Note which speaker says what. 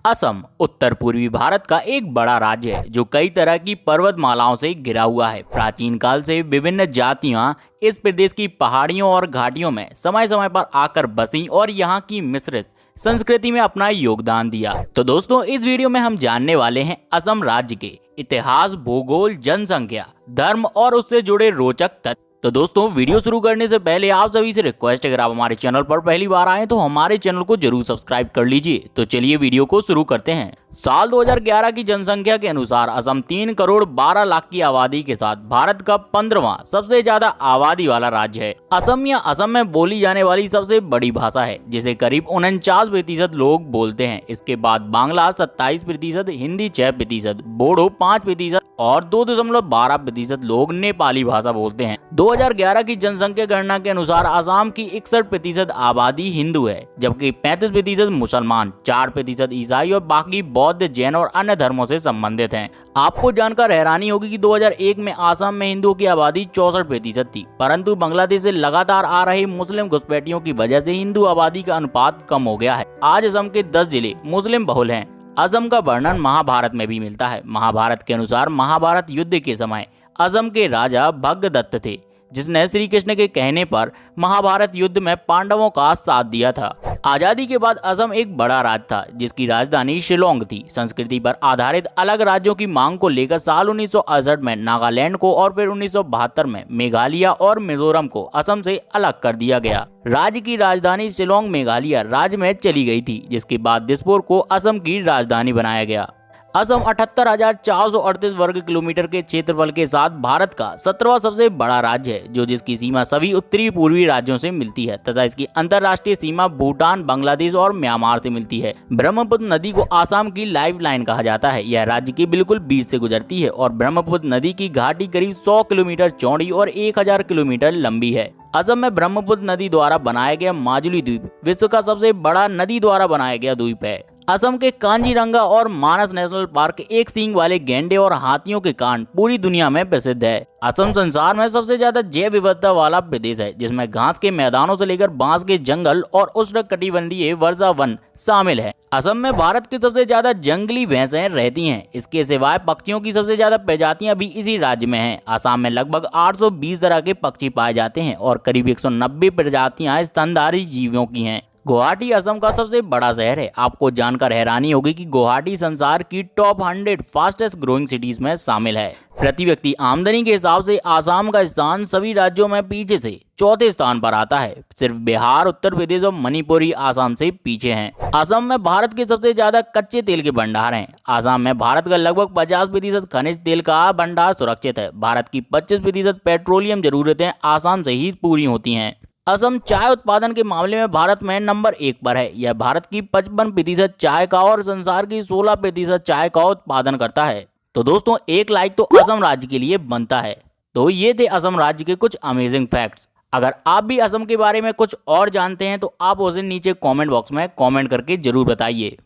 Speaker 1: असम उत्तर पूर्वी भारत का एक बड़ा राज्य है जो कई तरह की पर्वतमालाओं से घिरा हुआ है। प्राचीन काल से विभिन्न जातियां इस प्रदेश की पहाड़ियों और घाटियों में समय समय पर आकर बसी और यहाँ की मिश्रित संस्कृति में अपना योगदान दिया। तो दोस्तों, इस वीडियो में हम जानने वाले हैं असम राज्य के इतिहास, भूगोल, जनसंख्या, धर्म और उससे जुड़े रोचक तथ्य। तो दोस्तों, वीडियो शुरू करने से पहले आप सभी से रिक्वेस्ट है, अगर आप हमारे चैनल पर पहली बार आए तो हमारे चैनल को जरूर सब्सक्राइब कर लीजिए। तो चलिए वीडियो को शुरू करते हैं। साल 2011 की जनसंख्या के अनुसार असम 3 करोड़ 12 लाख की आबादी के साथ भारत का 15वां सबसे ज्यादा आबादी वाला राज्य है। असम या असम में बोली जाने वाली सबसे बड़ी भाषा है जिसे करीब 49% लोग बोलते हैं। इसके बाद बांग्ला 27%, हिंदी 6%, बोडो 5% और 2.12% लोग नेपाली भाषा बोलते हैं। 2011 की जनसंख्या गणना के अनुसार असम की 61% आबादी हिंदू है, जबकि 35% मुसलमान, 4% ईसाई और बाकी बौद्ध, जैन और अन्य धर्मों से संबंधित हैं। आपको जानकर हैरानी होगी कि 2001 में असम में हिंदुओं की आबादी 64% थी, परंतु बांग्लादेश से लगातार आ रही मुस्लिम घुसपैठियों की वजह से हिंदू आबादी का अनुपात कम हो गया है। आज असम के 10 जिले मुस्लिम बहुल हैं। असम का वर्णन महाभारत में भी मिलता है। महाभारत के अनुसार महाभारत युद्ध के समय असम के राजा भगदत्त थे, जिसने श्री कृष्ण के कहने पर महाभारत युद्ध में पांडवों का साथ दिया था। आजादी के बाद असम एक बड़ा राज्य था जिसकी राजधानी शिलोंग थी। संस्कृति पर आधारित अलग राज्यों की मांग को लेकर साल 1968 में नागालैंड को और फिर 1972 में मेघालय और मिजोरम को असम से अलग कर दिया गया। राज्य की राजधानी शिलोंग मेघालय राज्य में चली गई थी, जिसके बाद दिसपुर को असम की राजधानी बनाया गया। असम 78,438 वर्ग किलोमीटर के क्षेत्रफल के साथ भारत का 17वां सबसे बड़ा राज्य है, जिसकी सीमा सभी उत्तरी पूर्वी राज्यों से मिलती है तथा इसकी अंतर्राष्ट्रीय सीमा भूटान, बांग्लादेश और म्यांमार से मिलती है। ब्रह्मपुत्र नदी को असम की लाइफ लाइन कहा जाता है। यह राज्य के बिल्कुल बीच से गुजरती है और ब्रह्मपुत्र नदी की घाटी करीब 100 किलोमीटर चौड़ी और 1000 किलोमीटर लंबी है। असम में ब्रह्मपुत्र नदी द्वारा बनाया गया माजुली द्वीप विश्व का सबसे बड़ा नदी द्वारा बनाया गया द्वीप है। असम के कांजीरंगा और मानस नेशनल पार्क एक सींग वाले गैंडे और हाथियों के कारण पूरी दुनिया में प्रसिद्ध है। असम संसार में सबसे ज्यादा जैव विविधता वाला प्रदेश है, जिसमें घास के मैदानों से लेकर बांस के जंगल और उष्णकटिबंधीय वर्षा वन शामिल है। असम में भारत की सबसे ज्यादा जंगली भैंसें रहती हैं। इसके सिवाय पक्षियों की सबसे ज्यादा प्रजातियां भी इसी राज्य में हैं। असम में लगभग 820 तरह के पक्षी पाए जाते हैं और करीब 190 प्रजातियां स्तनधारी जीवों की हैं। गुवाहाटी असम का सबसे बड़ा शहर है। आपको जानकर हैरानी होगी कि गुवाहाटी संसार की टॉप 100 फास्टेस्ट ग्रोइंग सिटीज में शामिल है। प्रति व्यक्ति आमदनी के हिसाब से असम का स्थान सभी राज्यों में पीछे से चौथे स्थान पर आता है। सिर्फ बिहार, उत्तर प्रदेश और मणिपुर ही असम से पीछे हैं। असम में भारत के सबसे ज्यादा कच्चे तेल के भंडार हैं। असम में भारत का लगभग 50% खनिज तेल का भंडार सुरक्षित है। भारत की 25% पेट्रोलियम जरूरतें असम से ही पूरी होती हैं। असम चाय उत्पादन के मामले में भारत में नंबर 1 पर है। यह भारत की 55% चाय का और संसार की 16% चाय का उत्पादन करता है। तो दोस्तों, एक लाइक तो असम राज्य के लिए बनता है। तो ये थे असम राज्य के कुछ अमेजिंग फैक्ट्स। अगर आप भी असम के बारे में कुछ और जानते हैं तो आप उसे नीचे कमेंट बॉक्स में कमेंट करके जरूर बताइए।